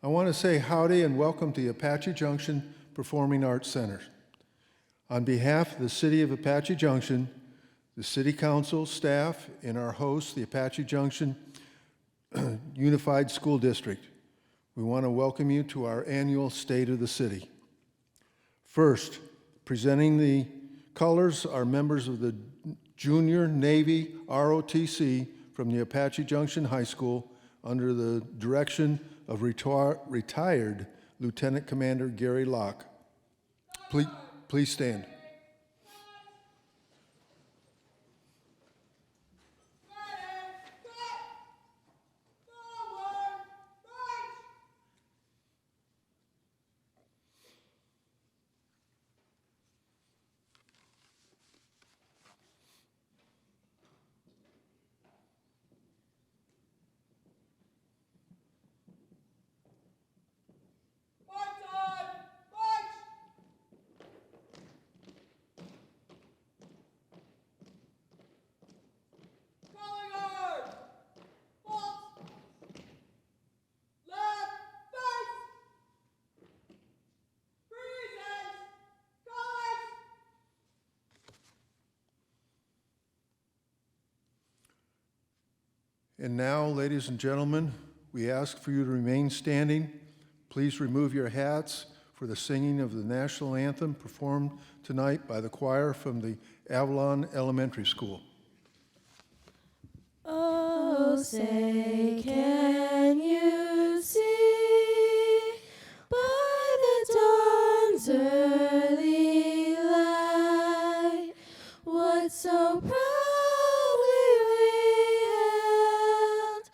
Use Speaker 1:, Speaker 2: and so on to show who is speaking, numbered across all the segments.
Speaker 1: I want to say howdy and welcome to the Apache Junction Performing Arts Center. On behalf of the City of Apache Junction, the City Council, staff, and our host, the Apache Junction Unified School District, we want to welcome you to our annual State of the City. First, presenting the colors are members of the Junior Navy ROTC from the Apache Junction High School under the direction of retired Lieutenant Commander Gary Locke. Please stand. And now, ladies and gentlemen, we ask for you to remain standing. Please remove your hats for the singing of the national anthem performed tonight by the choir from the Avalon Elementary School.
Speaker 2: Oh, say, can you see by the dawn's early light what so proudly we hailed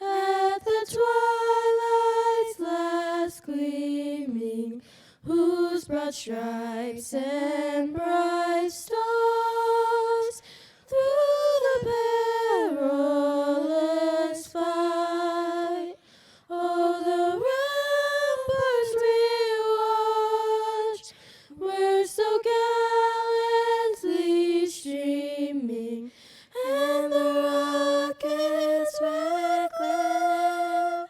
Speaker 2: at the twilight's last gleaming, whose broad stripes and bright stars through the perilous fight o'er the ramparts we watched, were so gallantly streaming, and the rockets' red glare,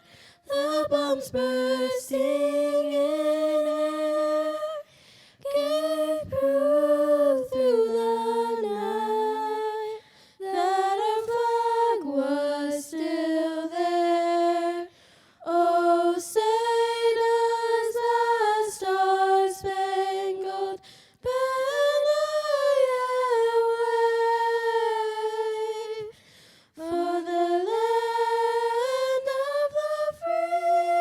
Speaker 2: the bombs bursting in air, gave proof through the night that our flag was still there. Oh, say does the star-spangled banner yet wave for the land of the free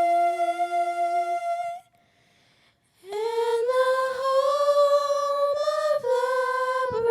Speaker 2: and the home of the brave?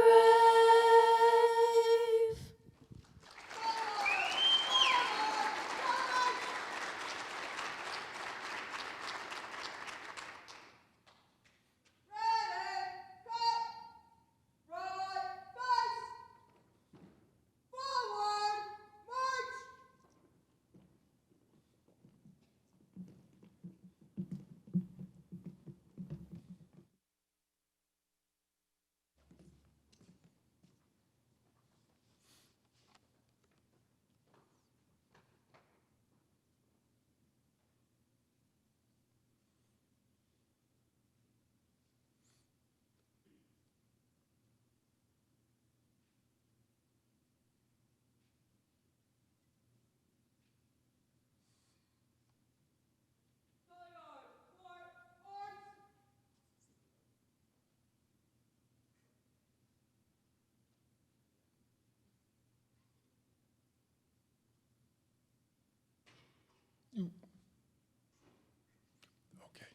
Speaker 1: Okay,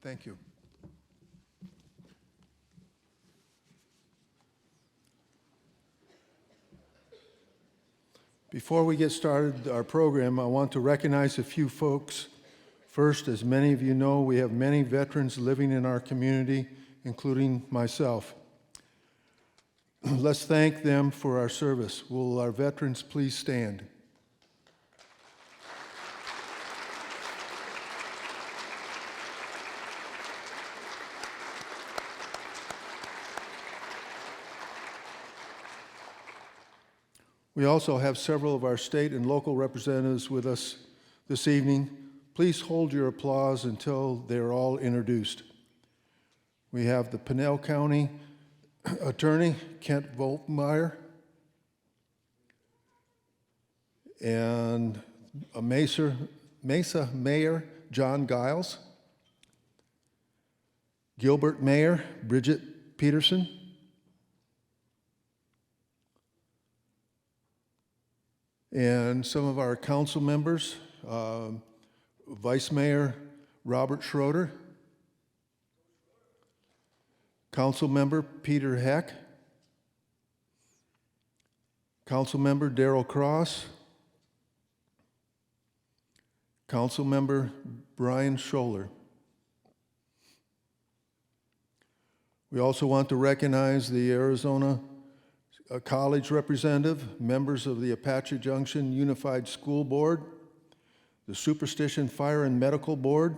Speaker 1: thank you. Before we get started our program, I want to recognize a few folks. First, as many of you know, we have many veterans living in our community, including myself. Let's thank them for our service. Will our veterans please stand? We also have several of our state and local representatives with us this evening. Please hold your applause until they're all introduced. We have the Pinell County Attorney, Kent Volkmeyer, and a Mesa Mayor, John Giles, Gilbert Mayor, Bridget Peterson, and some of our council members, Vice Mayor Robert Schroeder, Council Member Peter Heck, Council Member Darrell Cross, Council Member Brian Scholler. We also want to recognize the Arizona College representative, members of the Apache Junction Unified School Board, the Superstition Fire and Medical Board,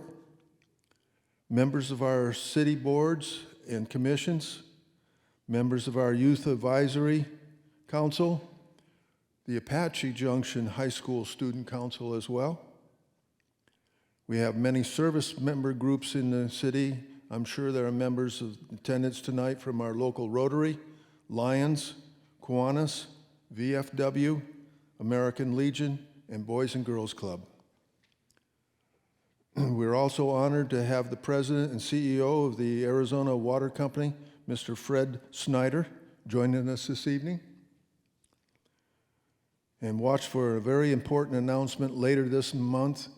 Speaker 1: members of our city boards and commissions, members of our Youth Advisory Council, the Apache Junction High School Student Council as well. We have many service member groups in the city. I'm sure there are members of attendance tonight from our local Rotary, Lions, Kiwanis, VFW, American Legion, and Boys and Girls Club. We're also honored to have the president and CEO of the Arizona Water Company, Mr. Fred Snyder, joining us this evening. And watch for a very important announcement later this month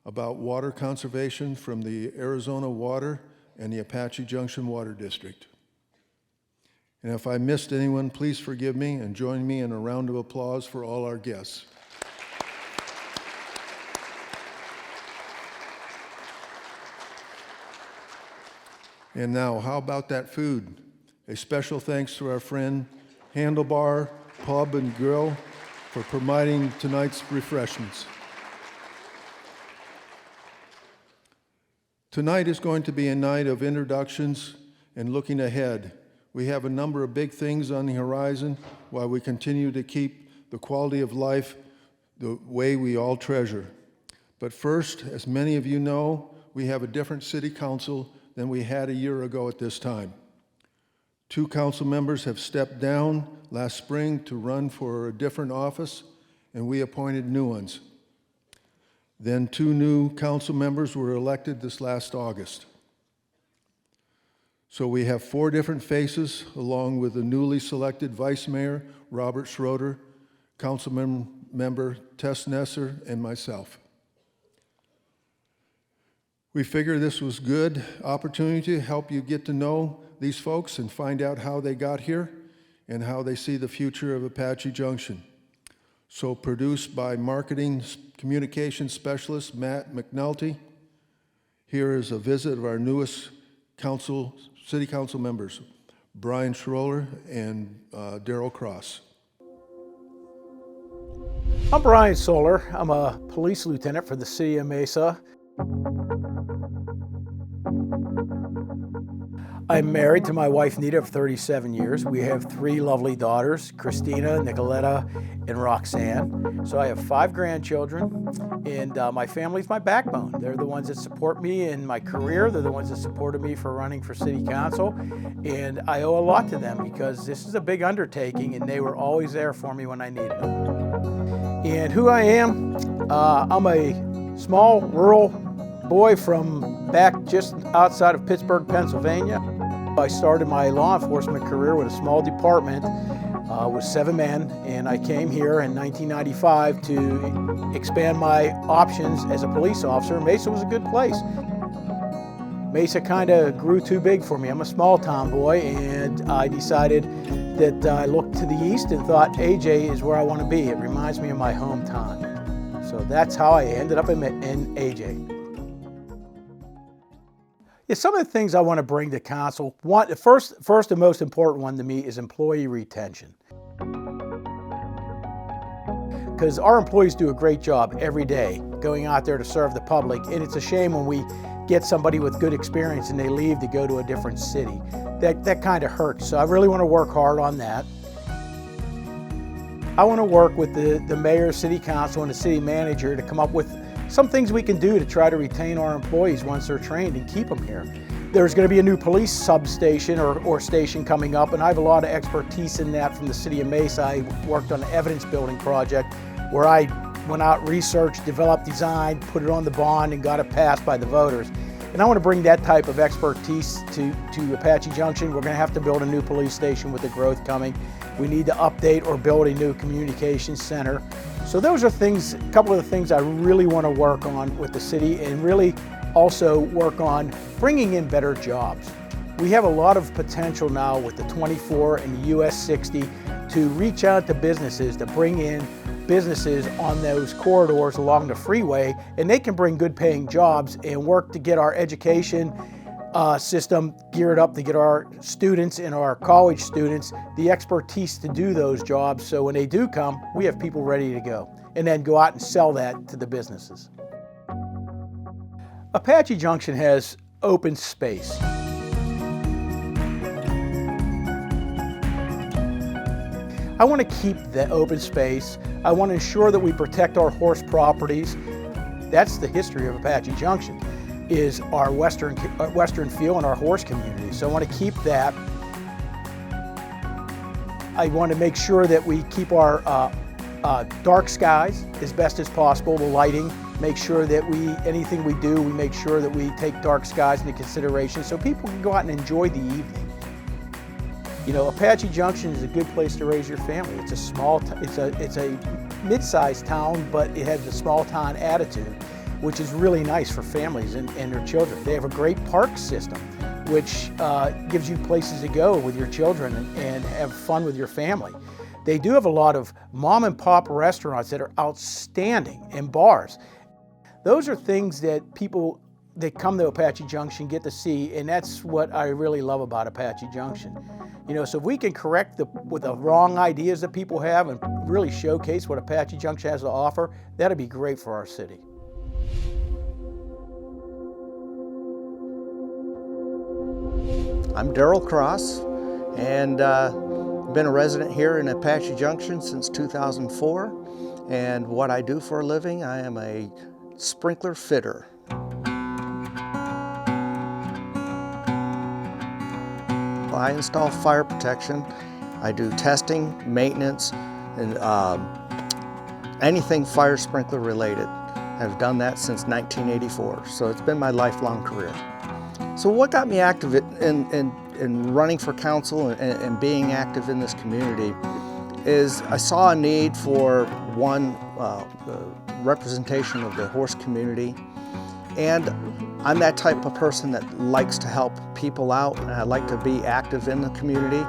Speaker 1: about water conservation from the Arizona Water and the Apache Junction Water District. And if I missed anyone, please forgive me and join me in a round of applause for all our guests. And now, how about that food? A special thanks to our friend Handlebar Pub and Grill for providing tonight's refreshments. Tonight is going to be a night of introductions and looking ahead. We have a number of big things on the horizon while we continue to keep the quality of life the way we all treasure. But first, as many of you know, we have a different city council than we had a year ago at this time. 2 council members have stepped down last spring to run for a different office, and we appointed new ones. Then 2 new council members were elected this last August. So we have 4 different faces, along with the newly selected Vice Mayor, Robert Schroeder, Council Member Tess Nesser, and myself. We figure this was a good opportunity to help you get to know these folks and find out how they got here and how they see the future of Apache Junction. So produced by Marketing Communications Specialist Matt McNulty, here is a visit of our newest city council members, Brian Schroller and Darrell Cross.
Speaker 3: I'm Brian Soler. I'm a police lieutenant for the city of Mesa. I'm married to my wife Nita of 37 years. We have 3 lovely daughters, Christina, Nicoletta, and Roxanne. So I have 5 grandchildren, and my family's my backbone. They're the ones that support me in my career. They're the ones that supported me for running for city council, and I owe a lot to them because this is a big undertaking, and they were always there for me when I needed them. And who I am, I'm a small rural boy from back just outside of Pittsburgh, Pennsylvania. I started my law enforcement career with a small department with 7 men, and I came here in 1995 to expand my options as a police officer. Mesa was a good place. Mesa kind of grew too big for me. I'm a small town boy, and I decided that I looked to the east and thought AJ is where I want to be. It reminds me of my hometown. So that's how I ended up in AJ. Yeah, some of the things I want to bring to council, the first and most important one to me is employee retention. Because our employees do a great job every day going out there to serve the public, and it's a shame when we get somebody with good experience and they leave to go to a different city. That kind of hurts, so I really want to work hard on that. I want to work with the mayor, city council, and the city manager to come up with some things we can do to try to retain our employees once they're trained and keep them here. There's going to be a new police substation or station coming up, and I have a lot of expertise in that from the city of Mesa. I worked on an evidence building project where I went out, researched, developed, designed, put it on the bond, and got it passed by the voters. And I want to bring that type of expertise to Apache Junction. We're going to have to build a new police station with the growth coming. We need to update or build a new communications center. So those are things, a couple of the things I really want to work on with the city, and really also work on bringing in better jobs. We have a lot of potential now with the 24 and the US 60 to reach out to businesses, to bring in businesses on those corridors along the freeway, and they can bring good paying jobs and work to get our education system geared up to get our students and our college students the expertise to do those jobs, so when they do come, we have people ready to go, and then go out and sell that to the businesses. Apache Junction has open space. I want to keep the open space. I want to ensure that we protect our horse properties. That's the history of Apache Junction, is our western feel and our horse community. So I want to keep that. I want to make sure that we keep our dark skies as best as possible, the lighting. Make sure that anything we do, we make sure that we take dark skies into consideration so people can go out and enjoy the evening. You know, Apache Junction is a good place to raise your family. It's a small, it's a mid-sized town, but it has a small town attitude, which is really nice for families and their children. They have a great park system, which gives you places to go with your children and have fun with your family. They do have a lot of mom and pop restaurants that are outstanding, and bars. Those are things that people that come to Apache Junction get to see, and that's what I really love about Apache Junction. You know, so if we can correct the wrong ideas that people have and really showcase what Apache Junction has to offer, that'd be great for our city.
Speaker 4: I'm Darrell Cross, and been a resident here in Apache Junction since 2004. And what I do for a living, I am a sprinkler fitter. I install fire protection. I do testing, maintenance, and anything fire sprinkler related. I've done that since 1984, so it's been my lifelong career. So what got me active in running for council and being active in this community is I saw a need for one, representation of the horse community, and I'm that type of person that likes to help people out, and I like to be active in the community.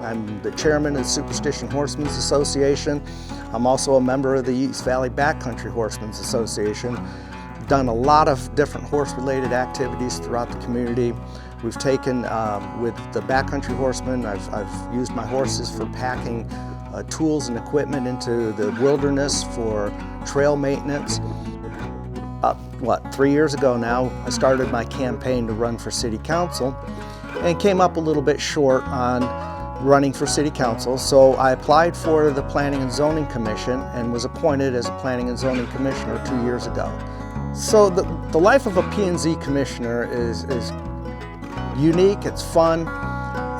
Speaker 4: I'm the chairman of the Superstition Horsemen's Association. I'm also a member of the East Valley Backcountry Horsemen's Association. Done a lot of different horse-related activities throughout the community. We've taken, with the backcountry horsemen, I've used my horses for packing tools and equipment into the wilderness for trail maintenance. 3 years ago now, I started my campaign to run for city council and came up a little bit short on running for city council. So I applied for the Planning and Zoning Commission and was appointed as a Planning and Zoning Commissioner 2 years ago. So the life of a P&Z commissioner is unique, it's fun.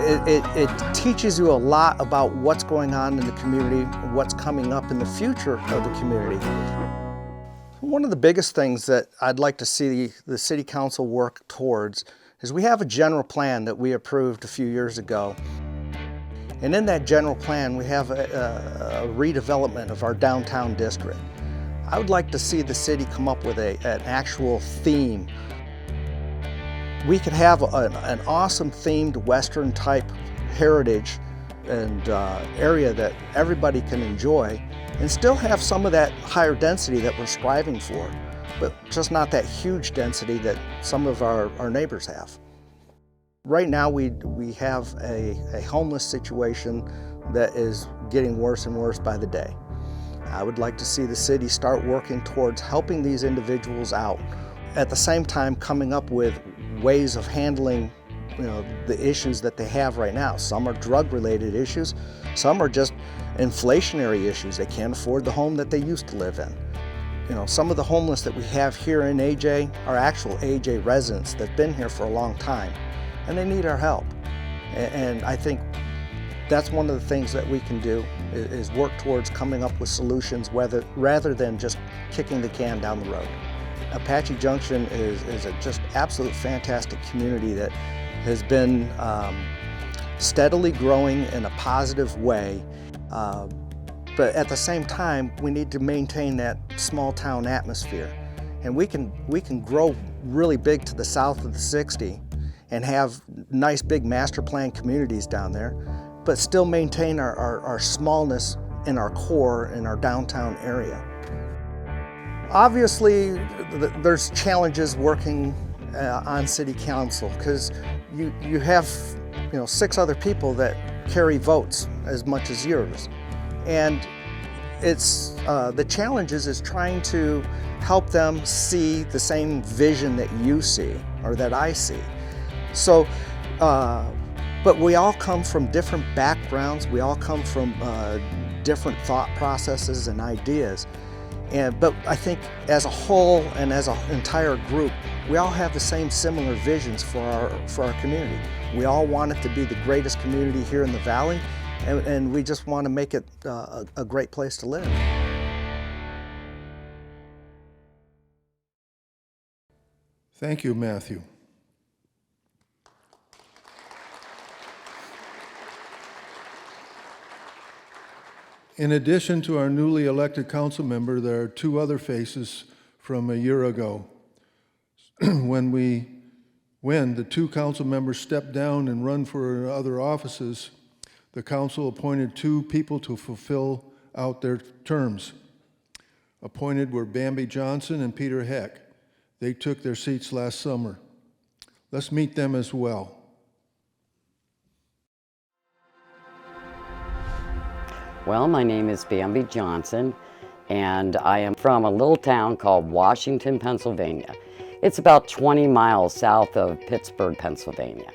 Speaker 4: It teaches you a lot about what's going on in the community, what's coming up in the future of the community. One of the biggest things that I'd like to see the City Council work towards is we have a general plan that we approved a few years ago. And in that general plan, we have a redevelopment of our downtown district. I would like to see the city come up with an actual theme. We could have an awesome themed Western type heritage and area that everybody can enjoy, and still have some of that higher density that we're striving for, but just not that huge density that some of our neighbors have. Right now we have a homeless situation that is getting worse and worse by the day. I would like to see the city start working towards helping these individuals out. At the same time, coming up with ways of handling the issues that they have right now. Some are drug-related issues, some are just inflationary issues. They can't afford the home that they used to live in. some of the homeless that we have here in AJ are actual AJ residents that've been here for a long time, and they need our help. And I think that's one of the things that we can do is work towards coming up with solutions rather than just kicking the can down the road. Apache Junction is a just absolute fantastic community that has been steadily growing in a positive way. But at the same time, we need to maintain that small town atmosphere. And we can grow really big to the south of the 60 and have nice big master plan communities down there, but still maintain our smallness in our core in our downtown area. Obviously, there's challenges working on city council because you have 6 other people that carry votes as much as yours. And it's the challenge is trying to help them see the same vision that you see or that I see. So, but we all come from different backgrounds. We all come from different thought processes and ideas. But I think as a whole and as an entire group, we all have the same similar visions for our community. We all want it to be the greatest community here in the Valley, and we just want to make it a great place to live.
Speaker 1: Thank you, Matthew. In addition to our newly elected council member, there are 2 other faces from a year ago. When the 2 council members stepped down and run for other offices, the council appointed 2 people to fulfill out their terms. Appointed were Bambi Johnson and Peter Heck. They took their seats last summer. Let's meet them as well.
Speaker 5: Well, my name is Bambi Johnson, and I am from a little town called Washington, Pennsylvania. It's about 20 miles south of Pittsburgh, Pennsylvania.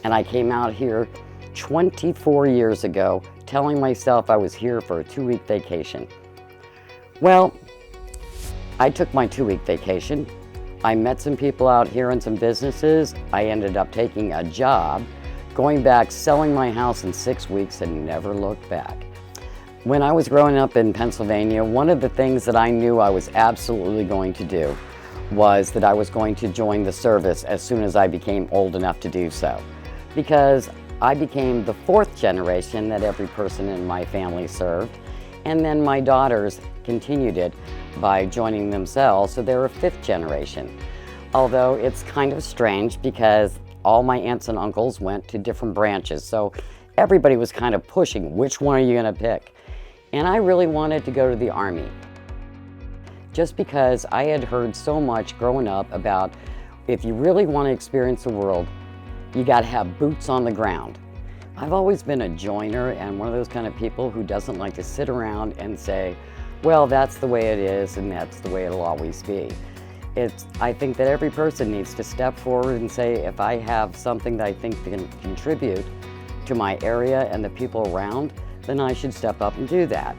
Speaker 5: And I came out here 24 years ago, telling myself I was here for a 2-week vacation. Well, I took my 2-week vacation. I met some people out here and some businesses. I ended up taking a job, going back, selling my house in 6 weeks and never looked back. When I was growing up in Pennsylvania, one of the things that I knew I was absolutely going to do was that I was going to join the service as soon as I became old enough to do so. Because I became the 4th generation that every person in my family served, and then my daughters continued it by joining themselves, so they're a 5th generation. Although it's kind of strange because all my aunts and uncles went to different branches, so everybody was kind of pushing, which one are you going to pick? And I really wanted to go to the Army, just because I had heard so much growing up about if you really want to experience the world, you got to have boots on the ground. I've always been a joiner and one of those kind of people who doesn't like to sit around and say, well, that's the way it is and that's the way it'll always be. I think that every person needs to step forward and say, if I have something that I think can contribute to my area and the people around, then I should step up and do that.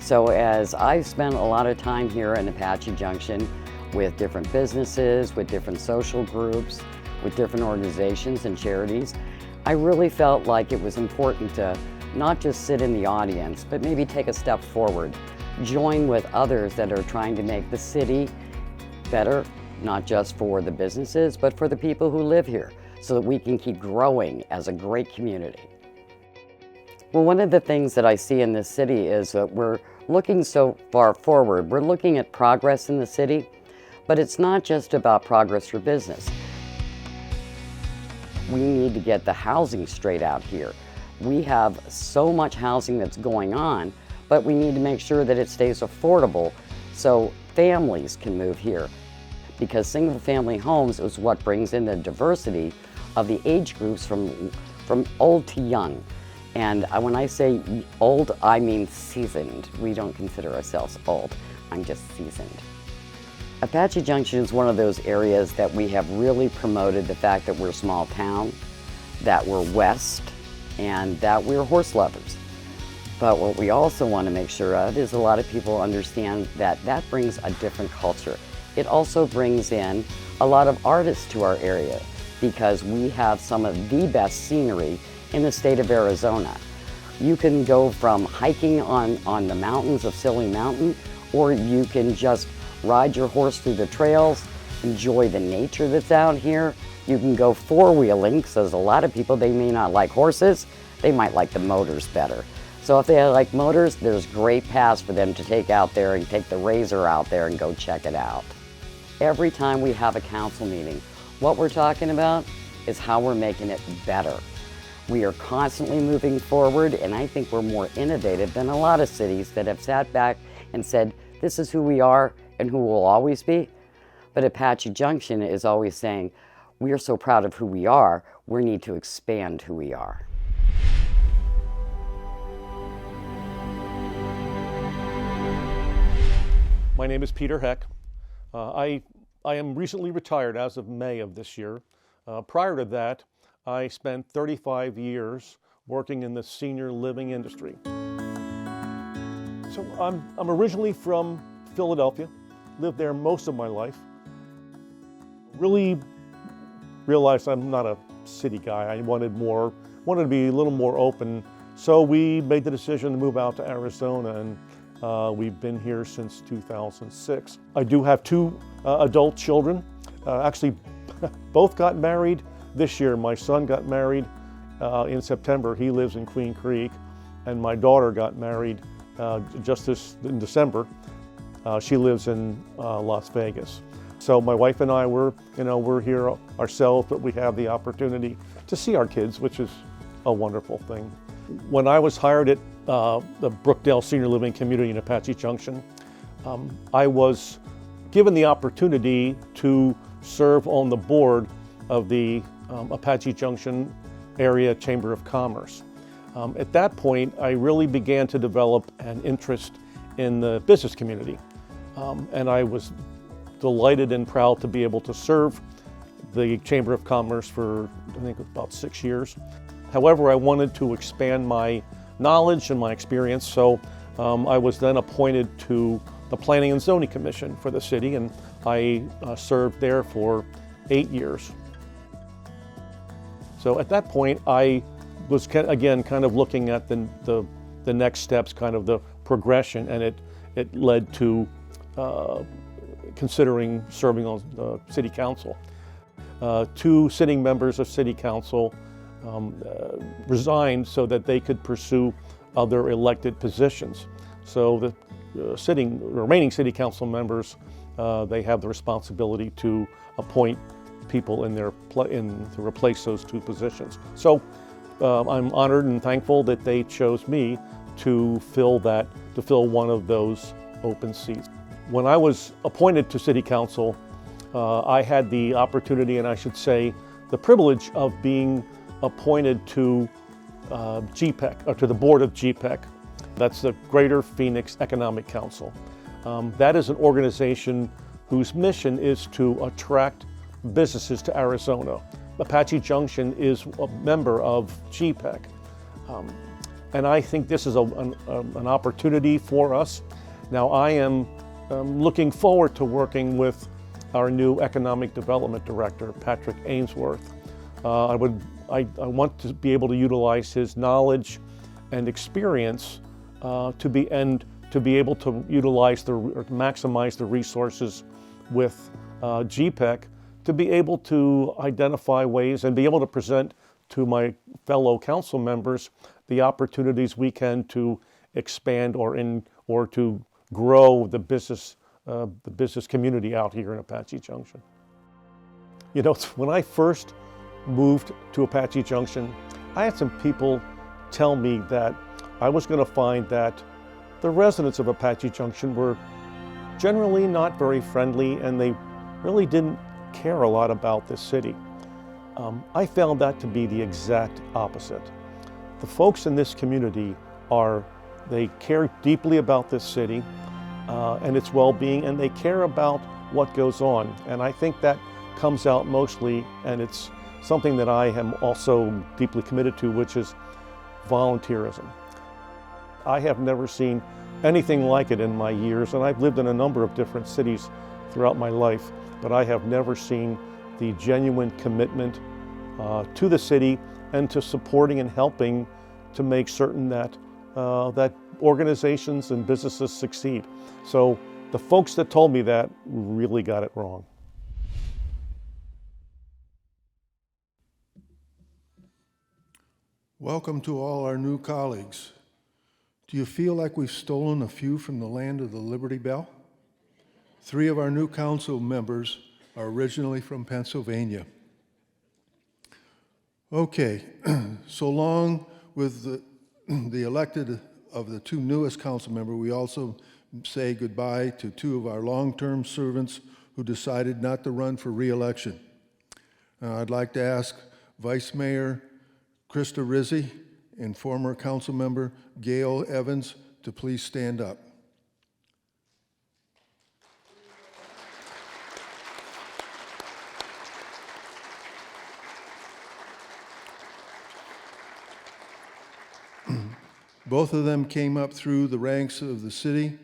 Speaker 5: So as I've spent a lot of time here in Apache Junction with different businesses, with different social groups, with different organizations and charities, I really felt like it was important to not just sit in the audience, but maybe take a step forward, join with others that are trying to make the city better, not just for the businesses, but for the people who live here, so that we can keep growing as a great community. Well, one of the things that I see in this city is that we're looking so far forward. We're looking at progress in the city, but it's not just about progress for business. We need to get the housing straight out here. We have so much housing that's going on, but we need to make sure that it stays affordable so families can move here. Because single-family homes is what brings in the diversity of the age groups from old to young. And when I say old, I mean seasoned. We don't consider ourselves old. I'm just seasoned. Apache Junction is one of those areas that we have really promoted the fact that we're a small town, that we're west, and that we're horse lovers. But what we also want to make sure of is a lot of people understand that that brings a different culture. It also brings in a lot of artists to our area because we have some of the best scenery in the state of Arizona. You can go from hiking on the mountains of Silly Mountain, or you can just ride your horse through the trails, enjoy the nature that's out here. You can go four-wheeling, because a lot of people, they may not like horses, they might like the motors better. So if they like motors, there's great paths for them to take out there and take the Razor out there and go check it out. Every time we have a council meeting, what we're talking about is how we're making it better. We are constantly moving forward, and I think we're more innovative than a lot of cities that have sat back and said, this is who we are and who we'll always be. But Apache Junction is always saying, we are so proud of who we are, we need to expand who we are.
Speaker 6: My name is Peter Heck. I am recently retired as of May of this year. Prior to that, I spent 35 years working in the senior living industry. So I'm originally from Philadelphia, lived there most of my life. Really realized I'm not a city guy. I wanted to be a little more open. So we made the decision to move out to Arizona, and we've been here since 2006. I do have two adult children. Actually, both got married this year. My son got married in September. He lives in Queen Creek, and my daughter got married just in December. She lives in Las Vegas. So my wife and I we're here ourselves, but we have the opportunity to see our kids, which is a wonderful thing. When I was hired at the Brookdale Senior Living Community in Apache Junction, I was given the opportunity to serve on the board of the Apache Junction Area Chamber of Commerce. At that point, I really began to develop an interest in the business community, and I was delighted and proud to be able to serve the Chamber of Commerce for, I think, about 6 years. However, I wanted to expand my knowledge and my experience, so I was then appointed to the Planning and Zoning Commission for the city, and I served there for 8 years. So at that point, I was again kind of looking at the next steps, kind of the progression, and it led to considering serving on the city council. Two sitting members of city council resigned so that they could pursue other elected positions. So the remaining city council members, they have the responsibility to appoint people to replace those two positions. So I'm honored and thankful that they chose me to fill one of those open seats. When I was appointed to city council, I had the opportunity, and I should say the privilege, of being appointed to GPEC, or to the board of GPEC. That's the Greater Phoenix Economic Council. That is an organization whose mission is to attract businesses to Arizona. Apache Junction is a member of GPEC. And I think this is an opportunity for us. Now, I am looking forward to working with our new Economic Development Director, Patrick Ainsworth. I want to be able to utilize his knowledge and experience to be able to utilize or maximize the resources with GPEC, to be able to identify ways and be able to present to my fellow council members the opportunities we can to expand or to grow the business community out here in Apache Junction. You know, when I first moved to Apache Junction, I had some people tell me that I was going to find that the residents of Apache Junction were generally not very friendly, and they really didn't care a lot about this city. I found that to be the exact opposite. The folks in this community they care deeply about this city and its well-being, and they care about what goes on. And I think that comes out mostly, and it's something that I am also deeply committed to, which is volunteerism. I have never seen anything like it in my years, and I've lived in a number of different cities throughout my life, but I have never seen the genuine commitment to the city and to supporting and helping to make certain that that organizations and businesses succeed. So the folks that told me that really got it wrong.
Speaker 1: Welcome to all our new colleagues. Do you feel like we've stolen a few from the land of the Liberty Bell? 3 of our new council members are originally from Pennsylvania. Okay, so long with the elected of the 2 newest council members, we also say goodbye to 2 of our long-term servants who decided not to run for re-election. I'd like to ask Vice Mayor Krista Rizzi and former council member Gail Evans to please stand up. Both of them came up through the ranks of the city.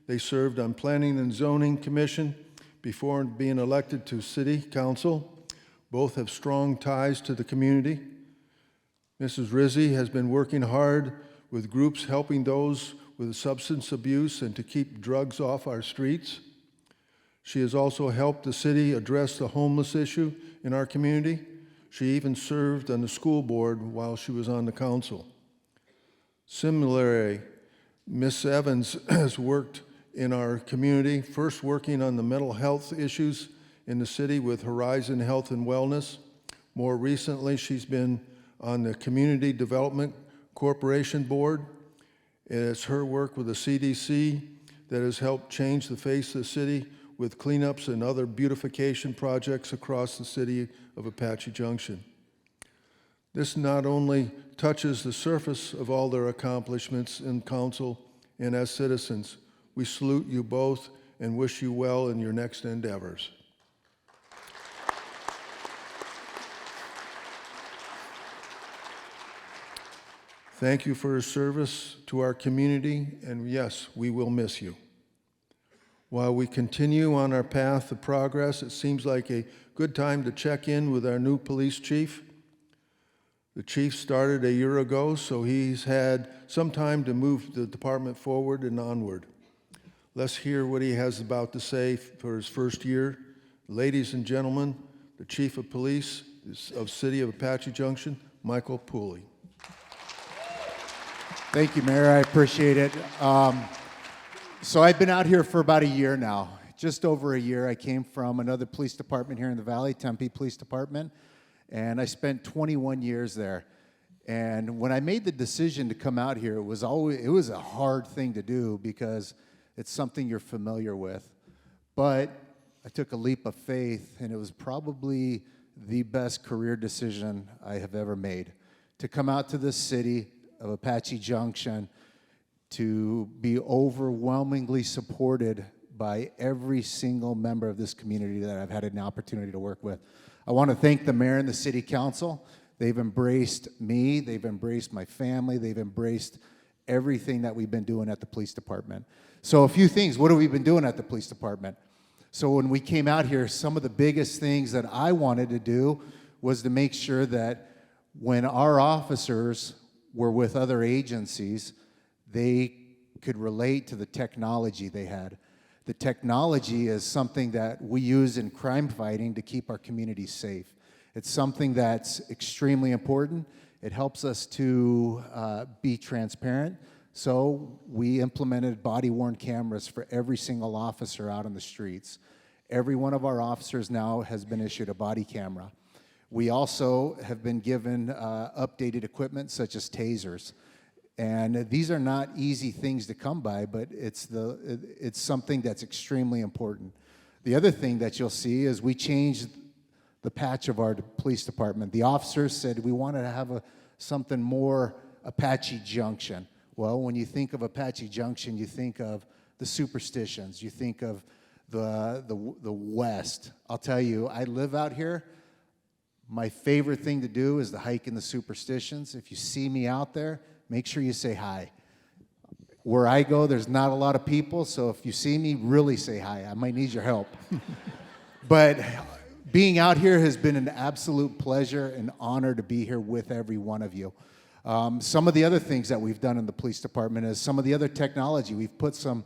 Speaker 1: They served on Planning and Zoning Commission before being elected to City Council. Both have strong ties to the community. Mrs. Rizzi has been working hard with groups helping those with substance abuse and to keep drugs off our streets. She has also helped the city address the homeless issue in our community. She even served on the school board while she was on the council. Similarly, Ms. Evans has worked in our community, first working on the mental health issues in the city with Horizon Health and Wellness. More recently, she's been on the Community Development Corporation Board. It's her work with the CDC that has helped change the face of the city with cleanups and other beautification projects across the city of Apache Junction. This not only touches the surface of all their accomplishments in council and as citizens. We salute you both and wish you well in your next endeavors. Thank you for your service to our community, and yes, we will miss you. While we continue on our path of progress, it seems like a good time to check in with our new police chief. The chief started a year ago, so he's had some time to move the department forward and onward. Let's hear what he has about to say for his first year. Ladies and gentlemen, the Chief of Police of City of Apache Junction, Michael Pooley.
Speaker 7: Thank you, Mayor. I appreciate it. So I've been out here for about a year now, just over a year. I came from another police department here in the Valley, Tempe Police Department, and I spent 21 years there. And when I made the decision to come out here, it was a hard thing to do because it's something you're familiar with. But I took a leap of faith, and it was probably the best career decision I have ever made. To come out to this city of Apache Junction, to be overwhelmingly supported by every single member of this community that I've had an opportunity to work with. I want to thank the mayor and the city council. They've embraced me, they've embraced my family, they've embraced everything that we've been doing at the police department. So a few things, what have we been doing at the police department? So when we came out here, some of the biggest things that I wanted to do was to make sure that when our officers were with other agencies, they could relate to the technology they had. The technology is something that we use in crime fighting to keep our communities safe. It's something that's extremely important. It helps us to be transparent. So we implemented body-worn cameras for every single officer out on the streets. Every one of our officers now has been issued a body camera. We also have been given updated equipment such as tasers. And these are not easy things to come by, but it's something that's extremely important. The other thing that you'll see is we changed the patch of our police department. The officers said we wanted to have something more Apache Junction. Well, when you think of Apache Junction, you think of the superstitions, you think of the West. I'll tell you, I live out here. My favorite thing to do is to hike in the superstitions. If you see me out there, make sure you say hi. Where I go, there's not a lot of people, so if you see me, really say hi. I might need your help. But being out here has been an absolute pleasure and honor to be here with every one of you. Some of the other things that we've done in the police department is some of the other technology. We've put some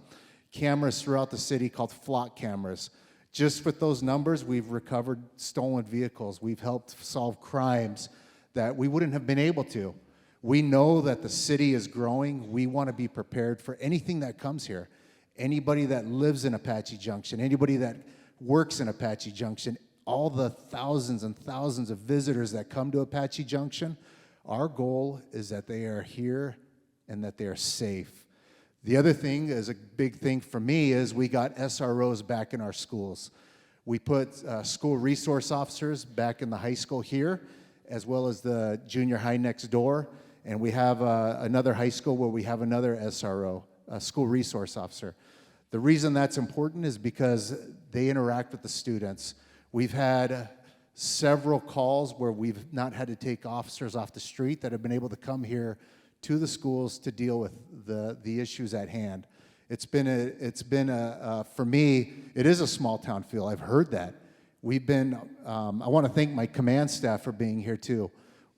Speaker 7: cameras throughout the city called flock cameras. Just with those numbers, we've recovered stolen vehicles. We've helped solve crimes that we wouldn't have been able to. We know that the city is growing. We want to be prepared for anything that comes here. Anybody that lives in Apache Junction, anybody that works in Apache Junction, all the thousands and thousands of visitors that come to Apache Junction, our goal is that they are here and that they are safe. The other thing is a big thing for me is we got SROs back in our schools. We put school resource officers back in the high school here, as well as the junior high next door. And we have another high school where we have another SRO, a school resource officer. The reason that's important is because they interact with the students. We've had several calls where we've not had to take officers off the street that have been able to come here to the schools to deal with the issues at hand. For me, it is a small town feel. I've heard that. I want to thank my command staff for being here too.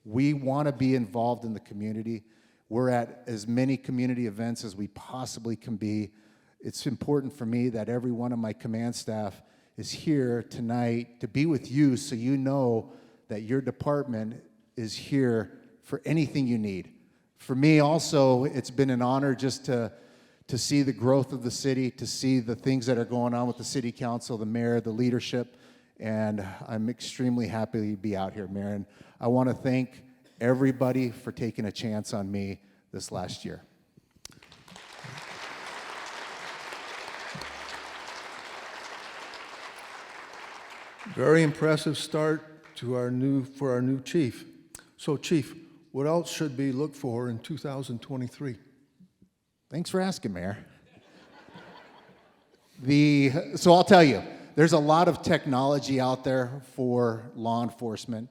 Speaker 7: We want to be involved in the community. We're at as many community events as we possibly can be. It's important for me that every one of my command staff is here tonight to be with you so you know that your department is here for anything you need. For me also, it's been an honor just to see the growth of the city, to see the things that are going on with the city council, the mayor, the leadership, and I'm extremely happy to be out here, Mayor. And I want to thank everybody for taking a chance on me this last year.
Speaker 1: Very impressive start to our new chief. So, Chief, what else should we look for in 2023?
Speaker 7: Thanks for asking, Mayor. So I'll tell you, there's a lot of technology out there for law enforcement.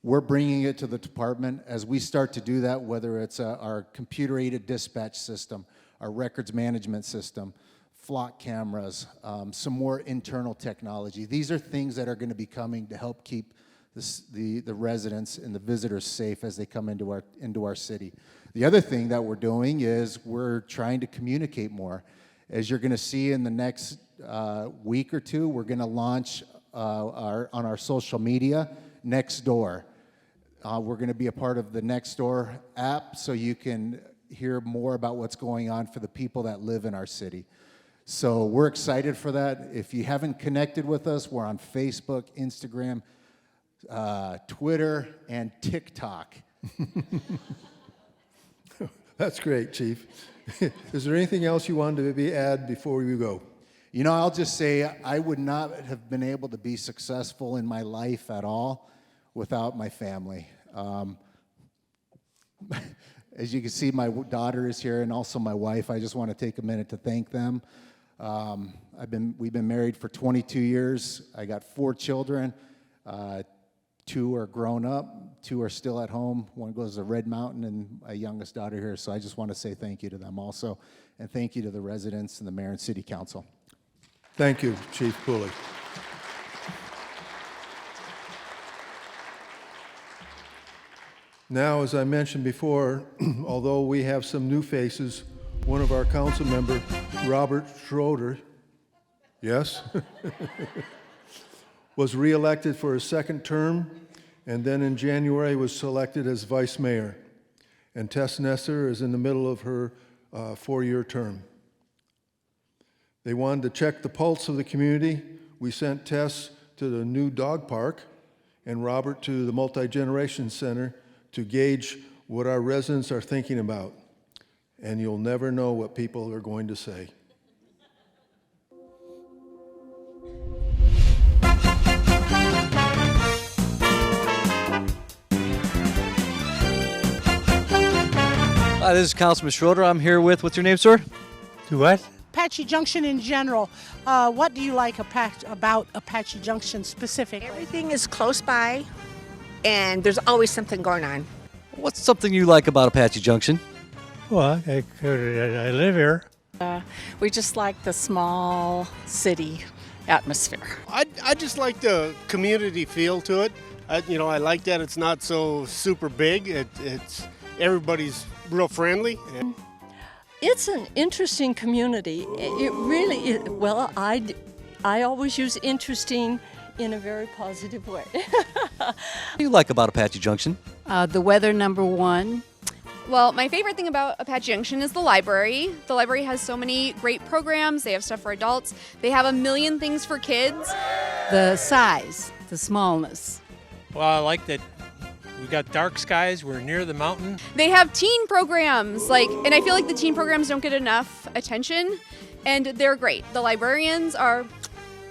Speaker 7: We're bringing it to the department. As we start to do that, whether it's our computer-aided dispatch system, our records management system, flock cameras, some more internal technology. These are things that are going to be coming to help keep the residents and the visitors safe as they come into our city. The other thing that we're doing is we're trying to communicate more. As you're going to see in the next week or two, we're going to launch on our social media Nextdoor. We're going to be a part of the Nextdoor app so you can hear more about what's going on for the people that live in our city. So we're excited for that. If you haven't connected with us, we're on Facebook, Instagram, Twitter, and TikTok.
Speaker 1: That's great, Chief. Is there anything else you wanted to add before you go?
Speaker 7: You know, I'll just say I would not have been able to be successful in my life at all without my family. As you can see, my daughter is here and also my wife. I just want to take a minute to thank them. We've been married for 22 years. I got 4 children. 2 are grown up, 2 are still at home. One goes to Red Mountain, and my youngest daughter here. So I just want to say thank you to them also, and thank you to the residents and the mayor and city council.
Speaker 1: Thank you, Chief Pooley. Now, as I mentioned before, although we have some new faces, one of our council member, Robert Schroeder, yes, was reelected for his second term, and then in January was selected as vice mayor. And Tess Nesser is in the middle of her 4-year term. They wanted to check the pulse of the community. We sent Tess to the new dog park and Robert to the Multi-Generation Center to gauge what our residents are thinking about. And you'll never know what people are going to say.
Speaker 8: Hi, this is Councilman Schroeder. I'm here with, what's your name, sir?
Speaker 9: To what?
Speaker 10: Apache Junction in general. What do you like about Apache Junction specifically?
Speaker 2: Everything is close by, and there's always something going on.
Speaker 8: What's something you like about Apache Junction?
Speaker 9: Well, I live here.
Speaker 11: We just like the small city atmosphere.
Speaker 12: I just like the community feel to it. I like that it's not so super big. It's everybody's real friendly.
Speaker 2: It's an interesting community. It really is. Well, I always use interesting in a very positive way.
Speaker 8: What do you like about Apache Junction?
Speaker 11: The weather, number one.
Speaker 13: Well, my favorite thing about Apache Junction is the library. The library has so many great programs. They have stuff for adults. They have a million things for kids.
Speaker 11: The size, the smallness.
Speaker 9: Well, I like that we got dark skies. We're near the mountain.
Speaker 13: They have teen programs, and I feel like the teen programs don't get enough attention, and they're great. The librarians are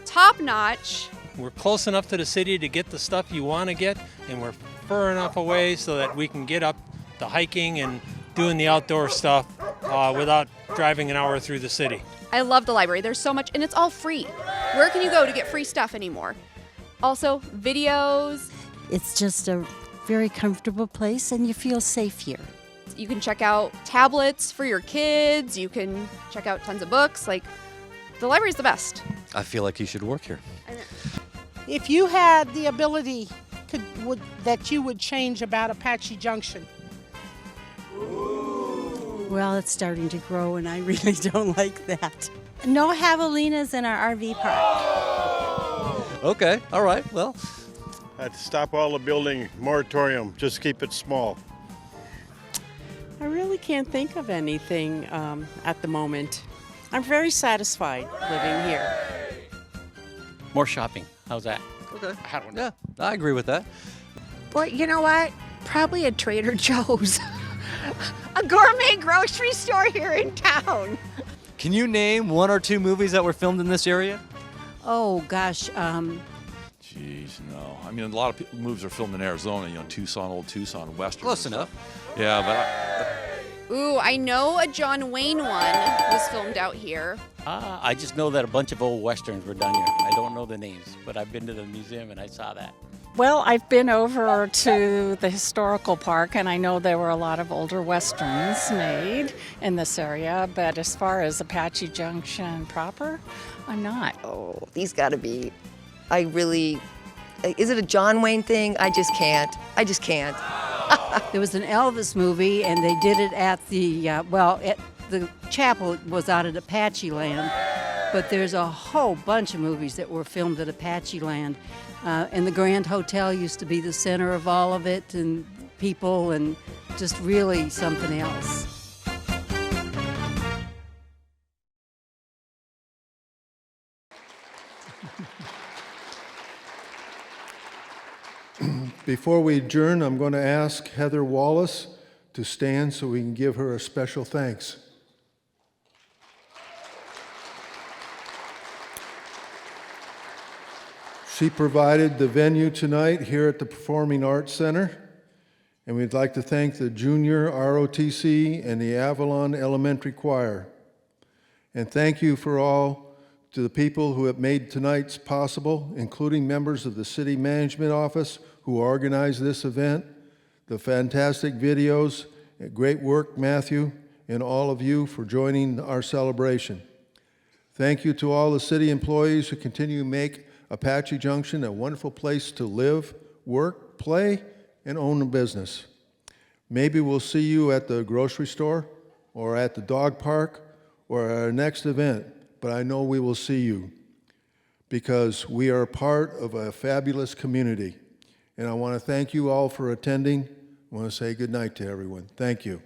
Speaker 13: top notch.
Speaker 9: We're close enough to the city to get the stuff you want to get, and we're far enough away so that we can get up the hiking and doing the outdoor stuff without driving an hour through the city.
Speaker 13: I love the library. There's so much, and it's all free. Where can you go to get free stuff anymore? Also, videos.
Speaker 2: It's just a very comfortable place, and you feel safe here.
Speaker 13: You can check out tablets for your kids. You can check out tons of books. The library's the best.
Speaker 8: I feel like you should work here.
Speaker 10: If you had the ability that you would change about Apache Junction?
Speaker 2: Well, it's starting to grow, and I really don't like that. No javelinas in our RV park.
Speaker 8: Okay, all right, well.
Speaker 12: I'd stop all the building moratorium, just keep it small.
Speaker 11: I really can't think of anything at the moment. I'm very satisfied living here.
Speaker 9: More shopping. How's that?
Speaker 8: Okay.
Speaker 9: I don't know.
Speaker 8: Yeah, I agree with that.
Speaker 11: Boy, you know what? Probably a Trader Joe's.
Speaker 2: A gourmet grocery store here in town.
Speaker 8: Can you name one or two movies that were filmed in this area?
Speaker 2: Oh, gosh.
Speaker 14: Jeez, no. I mean, a lot of movies are filmed in Arizona, Tucson, old Tucson, Western.
Speaker 8: Close enough.
Speaker 14: Yeah, but
Speaker 13: Ooh, I know a John Wayne one was filmed out here.
Speaker 9: I just know that a bunch of old westerns were done here. I don't know the names, but I've been to the museum and I saw that.
Speaker 11: Well, I've been over to the historical park, and I know there were a lot of older westerns made in this area, but as far as Apache Junction proper, I'm not.
Speaker 15: Oh, these got to be, is it a John Wayne thing? I just can't.
Speaker 2: There was an Elvis movie, and they did it at the chapel was out at Apache land, but there's a whole bunch of movies that were filmed at Apache land. And the Grand Hotel used to be the center of all of it, and people, and just really something else.
Speaker 1: Before we adjourn, I'm going to ask Heather Wallace to stand so we can give her a special thanks. She provided the venue tonight here at the Performing Arts Center, and we'd like to thank the Junior ROTC and the Avalon Elementary Choir. And thank you to the people who have made tonight's possible, including members of the City Management Office who organized this event, the fantastic videos, great work, Matthew, and all of you for joining our celebration. Thank you to all the city employees who continue to make Apache Junction a wonderful place to live, work, play, and own a business. Maybe we'll see you at the grocery store or at the dog park or at our next event, but I know we will see you because we are a part of a fabulous community. And I want to thank you all for attending. I want to say good night to everyone. Thank you.